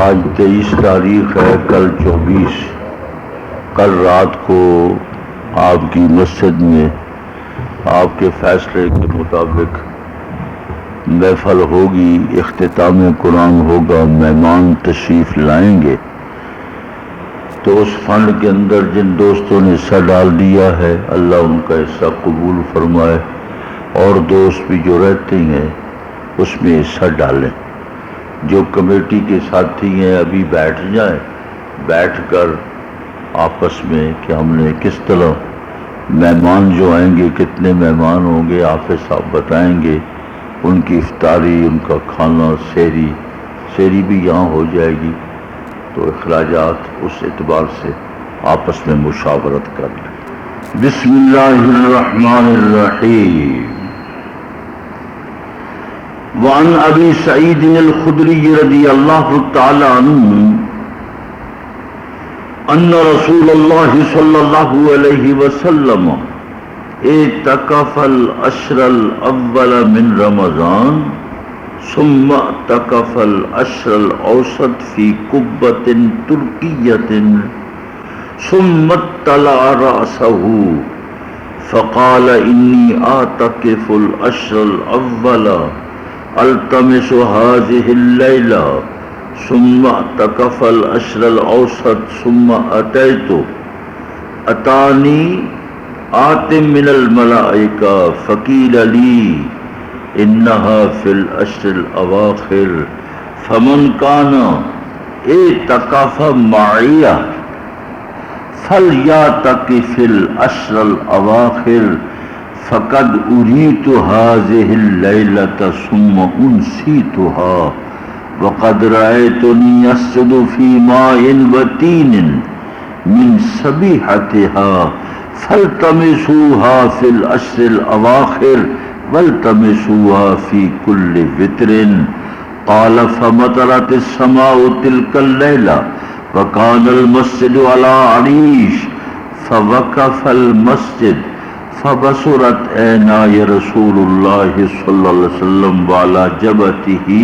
آج 23 تاریخ ہے، کل 24۔ کل رات کو آپ کی مسجد میں آپ کے فیصلے کے مطابق محفل ہوگی، اختتام قرآن ہوگا، مہمان تشریف لائیں گے۔ تو اس فنڈ کے اندر جن دوستوں نے حصہ ڈال دیا ہے، اللہ ان کا حصہ قبول فرمائے، اور دوست بھی جو رہتے ہیں اس میں حصہ ڈالیں۔ جو کمیٹی کے ساتھی ہیں ابھی بیٹھ جائیں، بیٹھ کر آپس میں کہ ہم نے کس طرح مہمان جو آئیں گے، کتنے مہمان ہوں گے، حافظ صاحب بتائیں گے، ان کی افطاری، ان کا کھانا، سحری بھی یہاں ہو جائے گی، تو اخراجات اس اعتبار سے آپس میں مشاورت کر لیں۔ بسم اللہ الرحمن الرحیم۔ وعن ابی سعید الخدری رضی اللہ تعالی عنہ ان رسول اللہ صلی اللہ علیہ وسلم اعتکف العشر الاول من رمضان ثم اعتکف العشر الاوسط فی قبۃ ترکیۃ ثم اطلع رأسه فقال انی اعتکف العشر الاول التمس هذه الليلة ثم اعتكف العشر الاوسط ثم اتاني آت من الملائكة فقيل لي انها في العشر الاواخر فمن كان اعتكف معي فليعتكف العشر الاواخر فقد أريت هذه الليلة ثم أنسيتها وقد رأيتني أسجد في ماء وتين من سبيحتها فالتمسوها في العشر الأواخر والتمسوها في كل وتر قال فمطرت السماء تلك الليلة وكان المسجد على عريش فوقف المسجد فبصرت عینای رسول اللہ صلی اللہ علیہ وسلم وعلی جبهته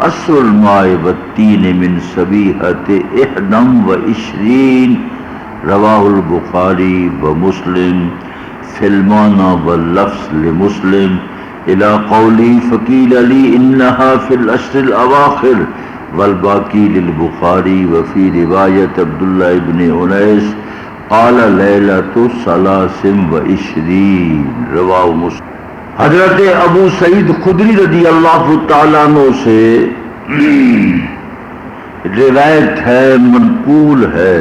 عصر الماء والتین من صبیحة 21 رواہ البخاری ومسلم فی المعنى واللفظ لمسلم الى قولی فقیل لی انها فی العشر الاواخر والباقی للبخاری وفی روایت عبداللہ ابن انیس قال لیلۃ 23 رواہ مسلم۔ حضرت ابو سعید خدری رضی اللہ تعالیٰ عنہ سے روایت ہے، منقول ہے،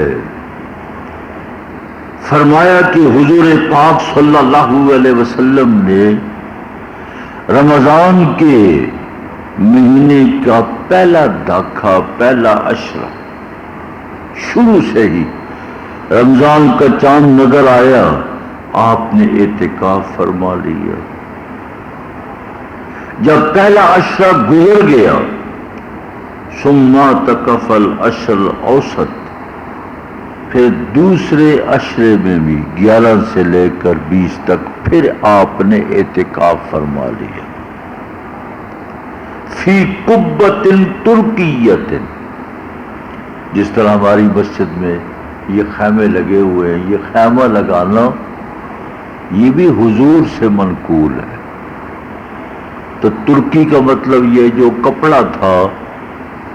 فرمایا کہ حضور پاک صلی اللہ علیہ وسلم نے رمضان کے مہینے کا پہلا دھاکہ، پہلا عشرہ، شروع سے ہی رمضان کا چاند نظر آیا، آپ نے اعتکاف فرما لیا۔ جب پہلا عشرہ گزر گیا، ثم اعتکف العشر الاوسط، پھر دوسرے عشرے میں بھی 11 سے لے کر 20 تک پھر آپ نے اعتکاف فرما لیا۔ فی قبۃ ترکیۃ، جس طرح ہماری مسجد میں یہ خیمے لگے ہوئے ہیں، یہ خیمہ لگانا یہ بھی حضور سے منقول ہے۔ تو ترکی کا مطلب یہ جو کپڑا تھا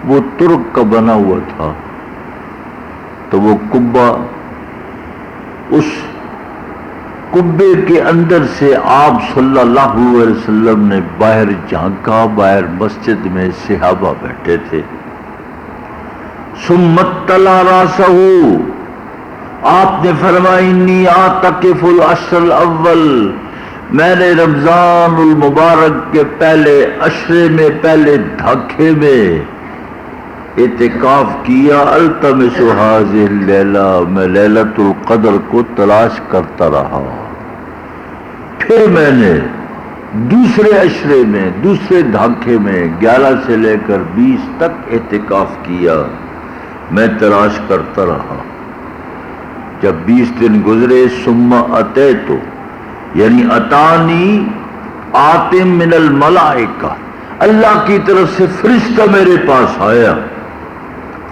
وہ ترک کا بنا ہوا تھا، تو وہ قبہ، اس قبے کے اندر سے آپ صلی اللہ علیہ وسلم نے باہر جھانکا، باہر مسجد میں صحابہ بیٹھے تھے۔ ثم اطلع رأسه، آپ نے فرمایا انی اعتکف العشر الاول، میں نے رمضان المبارک کے پہلے عشرے میں، پہلے دھاکے میں اعتکاف کیا۔ التمس هذه اللیلہ، میں لیلۃ القدر کو تلاش کرتا رہا۔ پھر میں نے دوسرے عشرے میں، دوسرے دھاکے میں 11 سے لے کر 20 تک اعتکاف کیا، میں تلاش کرتا رہا۔ جب 20 دن گزرے، ثم اتیت، یعنی اتانی آت من الملائکہ، اللہ کی طرف سے فرشتہ میرے پاس آیا،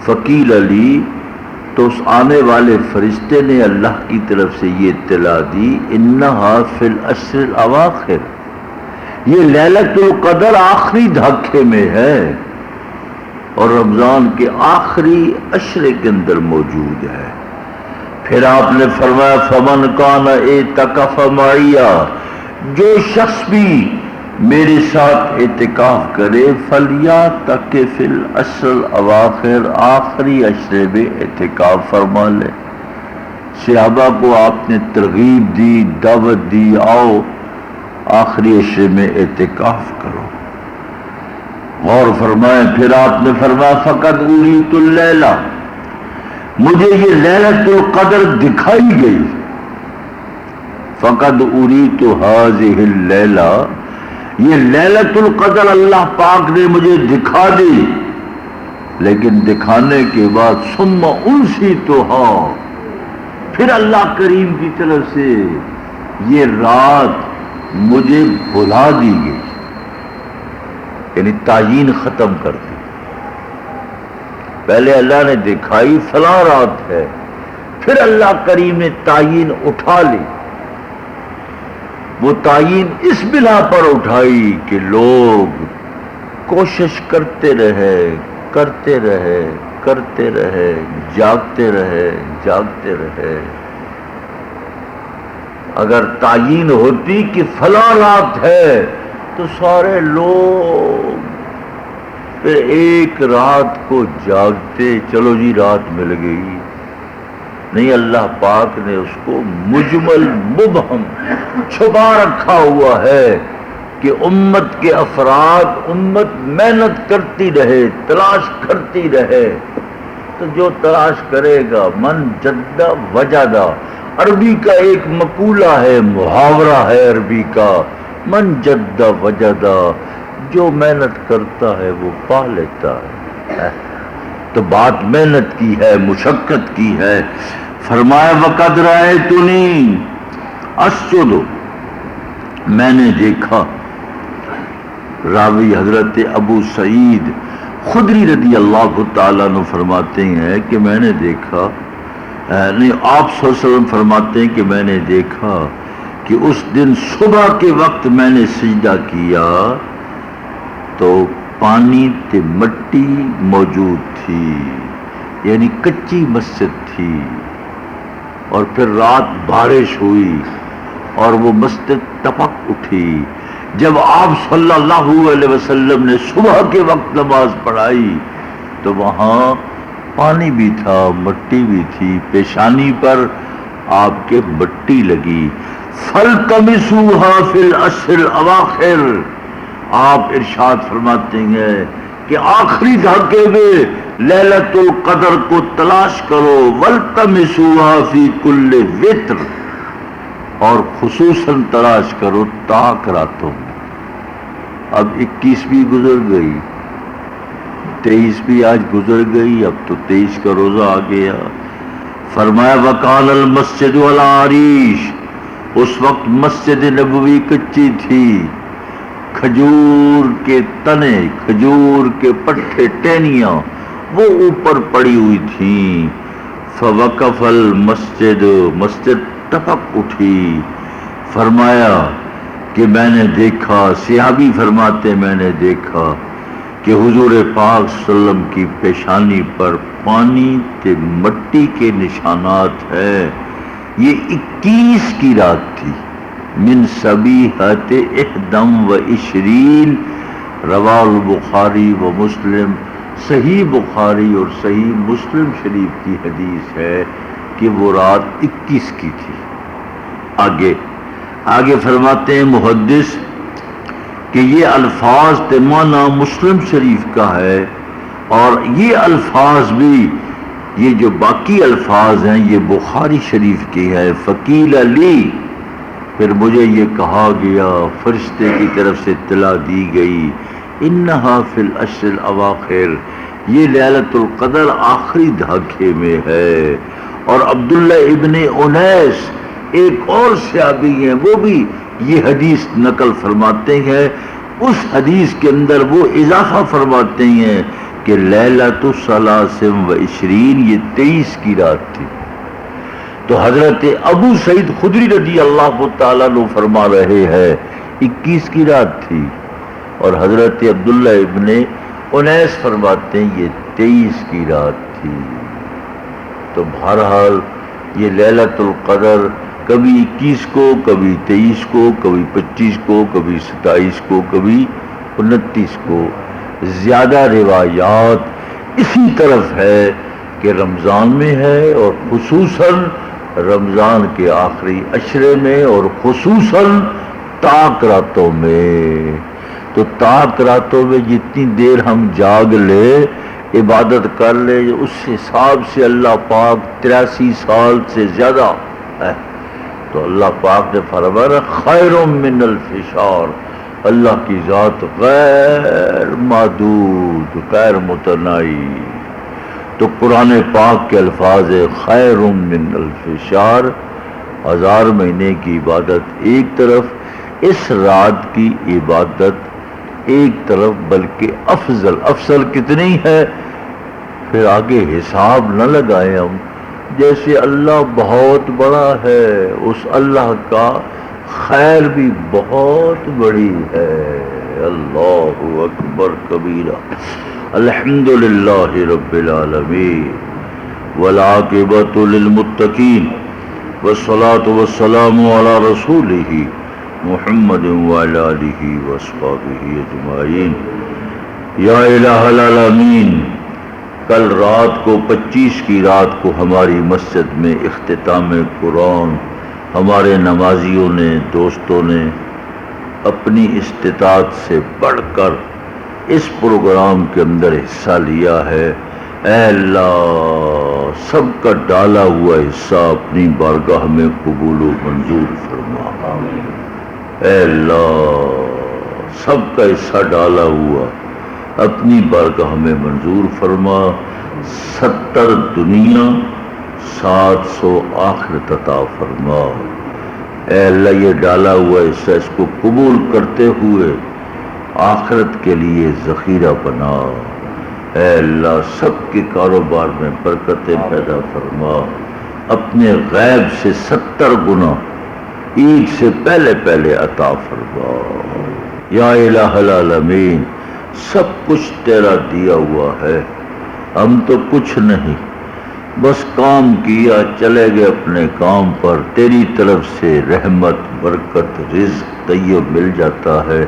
فقیل علی، تو اس آنے والے فرشتے نے اللہ کی طرف سے یہ اطلاع دی، انہا فی العشر الاواخر، یہ لیلۃ القدر آخری دھاکے میں ہے اور رمضان کے آخری عشرے کے اندر موجود ہے۔ پھر آپ نے فرمایا فمن کان اعتکف معی، جو شخص بھی میرے ساتھ اعتکاف کرے فلیعتکف فی العشر الاواخر، آخری عشرے میں اعتکاف فرما لے۔ صحابہ کو آپ نے ترغیب دی، دعوت دی، آؤ آخری عشرے میں اعتکاف کرو۔ غور فرمائیں، پھر آپ نے فرمایا فقد اریت اللیلہ، مجھے یہ لیلۃ القدر دکھائی گئی۔ فقد اریت ہذہ اللیلہ، یہ لیلۃ القدر اللہ پاک نے مجھے دکھا دی، لیکن دکھانے کے بعد ثم انسیتھا، پھر اللہ کریم کی طرف سے یہ رات مجھے بھلا دی گئی، یعنی تعیین ختم کر دی۔ پہلے اللہ نے دکھائی فلاں رات ہے، پھر اللہ کریم نے تعیین اٹھا لی۔ وہ تعیین اس بنا پر اٹھائی کہ لوگ کوشش کرتے رہے، کرتے رہے، کرتے رہے، جاگتے رہے، جاگتے رہے۔ اگر تعیین ہوتی کہ فلاں رات ہے تو سارے لوگ پھر ایک رات کو جاگتے، چلو جی رات مل گئی۔ نہیں، اللہ پاک نے اس کو مجمل مبہم چھپا رکھا ہوا ہے کہ امت کے افراد، امت محنت کرتی رہے، تلاش کرتی رہے۔ تو جو تلاش کرے گا من جد وجدہ، عربی کا ایک مقولہ ہے، محاورہ ہے عربی کا، من جد وجدہ، جو محنت کرتا ہے وہ پا لیتا ہے۔ تو بات محنت کی ہے، مشقت کی ہے۔ فرمایا وقد رأیتنی اسجد، میں نے دیکھا، راوی حضرت ابو سعید خدری رضی اللہ تعالیٰ عنہ فرماتے ہیں کہ میں نے دیکھا، نہیں آپ صلی اللہ علیہ وسلم فرماتے ہیں کہ میں نے دیکھا کہ اس دن صبح کے وقت میں نے سجدہ کیا تو پانی تے مٹی موجود تھی، یعنی کچی مسجد تھی، اور پھر رات بارش ہوئی اور وہ مسجد ٹپک اٹھی۔ جب آپ صلی اللہ علیہ وسلم نے صبح کے وقت نماز پڑھائی تو وہاں پانی بھی تھا، مٹی بھی تھی، پیشانی پر آپ کے مٹی لگی۔ فَالْتَمِسُوهَا فِي الْعَشْرِ الْأَوَاخِرِ، آپ ارشاد فرماتے ہیں کہ آخری دھاکے میں لیلۃ القدر کو تلاش کرو، وَالْتَمِسُوهَا فِي كُلِّ وِتْرٍ، اور خصوصاً تلاش کرو طاق راتوں میں۔ اب 21 بھی گزر گئی، 23 بھی آج گزر گئی، اب تو 23 کا روزہ آ گیا۔ فرمایا وَقَالَ الْمَسْجِدُ وَالْعَرِيشِ، اس وقت مسجد نبوی کچی تھی، کھجور کے تنے، کھجور کے پٹھے، ٹہنیاں وہ اوپر پڑی ہوئی تھیں۔ فَوَقَفَ الْمَسْجِدُ، مسجد ٹپک اٹھی۔ فرمایا کہ میں نے دیکھا، صحابی فرماتے میں نے دیکھا کہ حضور پاک صلی اللہ علیہ وسلم کی پیشانی پر پانی تے مٹی کے نشانات ہیں۔ یہ 21 کی رات تھی، من صبیحۃ 21، رواہ البخاری و مسلم، صحیح بخاری اور صحیح مسلم شریف کی حدیث ہے کہ وہ رات 21 کی تھی۔ آگے فرماتے ہیں محدث کہ یہ الفاظ تمانا مسلم شریف کا ہے، اور یہ الفاظ بھی، یہ جو باقی الفاظ ہیں یہ بخاری شریف کی ہے۔ فقیل علی، پھر مجھے یہ کہا گیا، فرشتے کی طرف سے اطلاع دی گئی، انہا فی العشر الاواخر، یہ لیلۃ القدر آخری دھاکے میں ہے۔ اور عبداللہ ابن انیس ایک اور صحابی ہیں، وہ بھی یہ حدیث نقل فرماتے ہیں۔ اس حدیث کے اندر وہ اضافہ فرماتے ہیں کہ لیلۃ ثلاث و عشرین یہ 23 کی رات تھی. تو حضرت ابو سعید خدری رضی اللہ تعالیٰ عنہ فرما رہے ہیں 21 کی رات تھی، اور حضرت عبداللہ ابن انیس فرماتے ہیں یہ 23 کی رات تھی. تو بہرحال یہ لیلۃ القدر کبھی 21 کو، کبھی 23 کو، کبھی 25 کو، کبھی 27 کو، کبھی 29 کو. زیادہ روایات اسی طرف ہے کہ رمضان میں ہے، اور خصوصاً رمضان کے آخری عشرے میں، اور خصوصاً طاق راتوں میں. تو طاق راتوں میں جتنی دیر ہم جاگ لے، عبادت کر لے، اس حساب سے اللہ پاک 83 سال سے زیادہ ہے. تو اللہ پاک نے فرمایا خیر من الف شہر، اللہ کی ذات غیر محدود، غیر متناہی. تو قرآن پاک کے الفاظ خیر من الف شہر، 1000 مہینے کی عبادت ایک طرف، اس رات کی عبادت ایک طرف، بلکہ افضل کتنی ہے پھر آگے حساب نہ لگائیں ہم. جیسے اللہ بہت بڑا ہے، اس اللہ کا خیر بھی بہت بڑی ہے. اللہ اکبر کبیرہ. الحمدللہ رب العالمین والعاقبۃ للمتقین والصلاة والسلام علی رسولہ محمد وعلی آلہ واصحابہ اجمعین. یا الہ العالمین، کل رات کو 25 کی رات کو ہماری مسجد میں اختتام قرآن ہمارے نمازیوں نے، دوستوں نے اپنی استطاعت سے بڑھ کر اس پروگرام کے اندر حصہ لیا ہے. اے اللہ سب کا ڈالا ہوا حصہ اپنی بارگاہ میں قبول و منظور فرما. اے اللہ سب کا حصہ ڈالا ہوا اپنی بارگاہ میں منظور فرما. 70 دنیا 700 آخرت عطا فرما. اے اللہ یہ ڈالا ہوا حصہ اس کو قبول کرتے ہوئے آخرت کے لیے ذخیرہ بنا. اے اللہ سب کے کاروبار میں برکتیں پیدا فرما. اپنے غیب سے 70 گنا عید سے پہلے عطا فرما. یا الہ العالمین، سب کچھ تیرا دیا ہوا ہے، ہم تو کچھ نہیں، بس کام کیا چلے گئے اپنے کام پر. تیری طرف سے رحمت، برکت، رزق طیب مل جاتا ہے.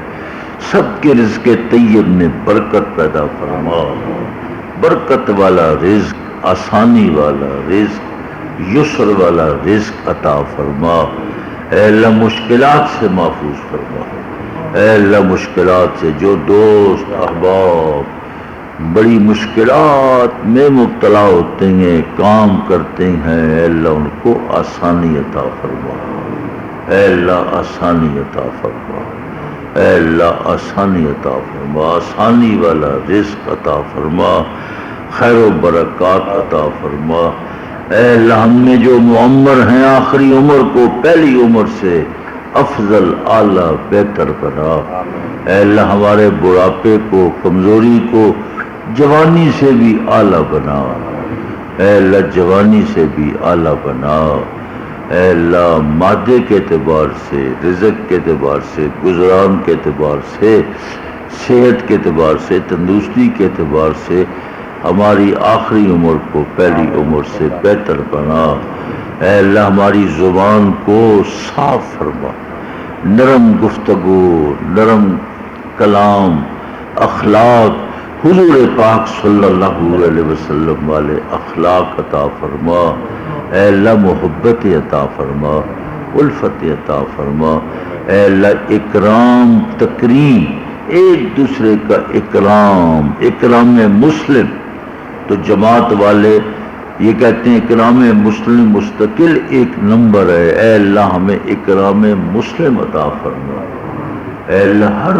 سب کے رزق طیب میں برکت پیدا فرما. برکت والا رزق، آسانی والا رزق، یسر والا رزق عطا فرما. اے اللہ مشکلات سے محفوظ فرما. اے اللہ مشکلات سے جو دوست احباب بڑی مشکلات میں مبتلا ہوتے ہیں، کام کرتے ہیں، اے اللہ ان کو آسانی عطا فرما. اے اللہ آسانی عطا فرما. اے اللہ آسانی عطا فرما. آسانی والا رزق عطا فرما. خیر و برکات عطا فرما. اے اللہ ہم نے جو معمر ہیں آخری عمر کو پہلی عمر سے افضل اعلیٰ بہتر بنا. اے اللہ ہمارے بڑھاپے کو، کمزوری کو جوانی سے بھی اعلیٰ بنا. اے اللہ جوانی سے بھی اعلیٰ بنا. اے اللہ مادے کے اعتبار سے، رزق کے اعتبار سے، گزران کے اعتبار سے، صحت کے اعتبار سے، تندرستی کے اعتبار سے ہماری آخری عمر کو پہلی عمر سے بہتر بنا. اے اللہ ہماری زبان کو صاف فرما. نرم گفتگو، نرم کلام، اخلاق حضور پاک صلی اللہ علیہ وسلم والے اخلاق عطا فرما. اے اللہ محبت عطا فرما، الفت عطا فرما. اے اللہ اکرام، تکریم، ایک دوسرے کا اکرام، اکرام مسلم. تو جماعت والے یہ کہتے ہیں اکرام مسلم مستقل ایک نمبر ہے. اے اللہ ہمیں اکرام مسلم عطا فرما. اے اللہ ہر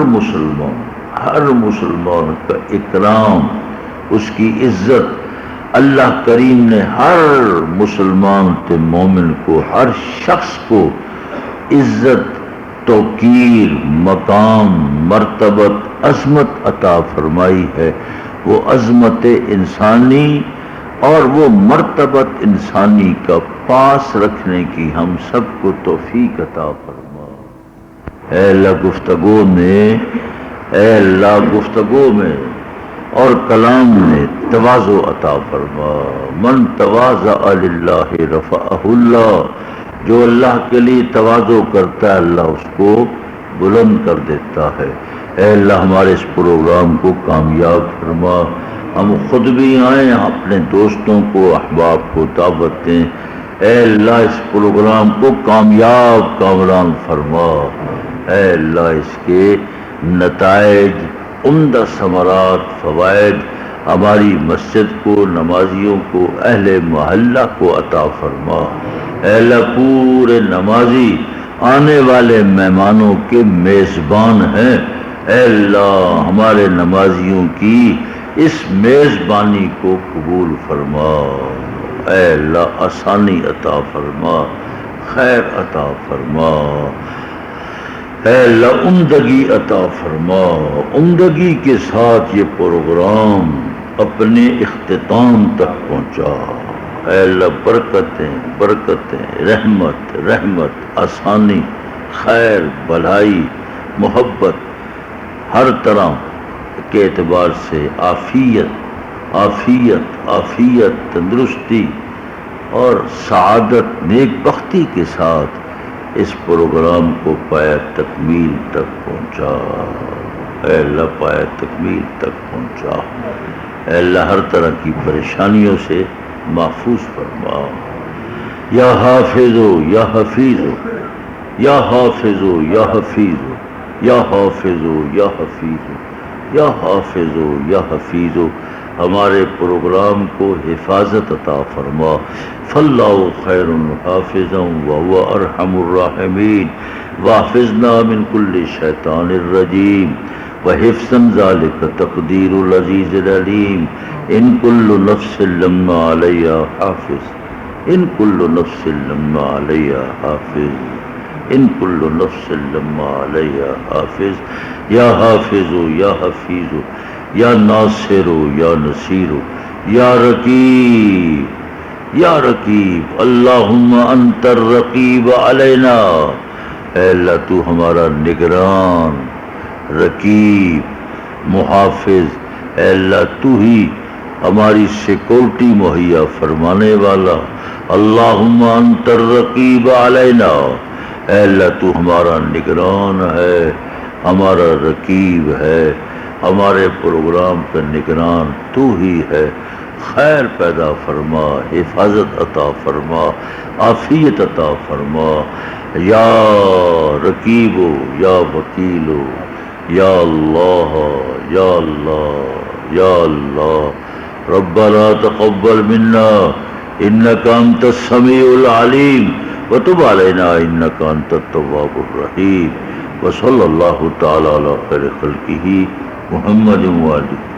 مسلمان کا اکرام، اس کی عزت اللہ کریم نے ہر مسلمان تے مومن کو، ہر شخص کو عزت، توقیر، مقام، مرتبت، عظمت عطا فرمائی ہے. وہ عظمت انسانی اور وہ مرتبت انسانی کا پاس رکھنے کی ہم سب کو توفیق عطا فرما۔ اے اللہ گفتگو میں اور کلام میں تواضع عطا فرما۔ من تواضع للہ رفعہ اللہ، جو اللہ کے لیے تواضع کرتا ہے اللہ اس کو بلند کر دیتا ہے۔ اے اللہ ہمارے اس پروگرام کو کامیاب فرما، ہم خود بھی آئیں، اپنے دوستوں کو احباب کو دعوت دیں۔ اے اللہ اس پروگرام کو کامیاب کامران فرما۔ اے اللہ اس کے نتائج، عمدہ ثمرات، فوائد ہماری مسجد کو، نمازیوں کو، اہل محلہ کو عطا فرما۔ اے اللہ پورے نمازی آنے والے مہمانوں کے میزبان ہیں، اے اللہ ہمارے نمازیوں کی اس میزبانی کو قبول فرما۔ اے اللہ آسانی عطا فرما، خیر عطا فرما۔ اے اللہ عمدگی عطا فرما، عمدگی کے ساتھ یہ پروگرام اپنے اختتام تک پہنچا۔ اے اللہ برکتیں، رحمت، آسانی، خیر، بھلائی، محبت، ہر طرح کے اعتبار سے عافیت، تندرستی اور سعادت، نیک بختی کے ساتھ اس پروگرام کو پایا تکمیل تک پہنچا۔ اے اللہ پایا تکمیل تک پہنچا۔ اے اللہ ہر طرح کی پریشانیوں سے محفوظ فرما۔ یا حافظو یا حفیظو، یا حافظو یا حفیظو، یا حافظو یا حفیظو، یا حافظو یا حفیظو، ہمارے پروگرام کو حفاظت عطا فرما۔ فاللہ خیر حافظا وهو ارحم الراحمین، واحفظنا من کل شیطان الرجیم، وحفظا ذلك تقدیر العزیز العلیم۔ ان کل نفس لما علیہا حافظ، ان کل نفس لما علیہا حافظ، ان کل نفس لما علیہا حافظ۔ یا حافظ یا حفیظ یا ناصر یا نصیر یا رقیب، یا رقیب، اللہم انت الرقیب علینا۔ اے اللہ تو ہمارا نگران، رقیب، محافظ، اے اللہ تو ہی ہماری سیکورٹی مہیا فرمانے والا۔ اللہم انت الرقیب علینا، اے اللہ تو ہمارا نگران ہے، ہمارا رقیب ہے، ہمارے پروگرام کا نگران تو ہی ہے۔ خیر پیدا فرما، حفاظت عطا فرما، عافیت عطا فرما۔ یا رقیبو یا وکیلو، یا اللہ، یا اللہ، یا اللہ۔ ربنا تقبل منا انک انت السمیع العلیم وتب علینا انک انت التواب الرحیم۔ وصلی اللہ تعالی علی خیر خلقہ محمد وآلہ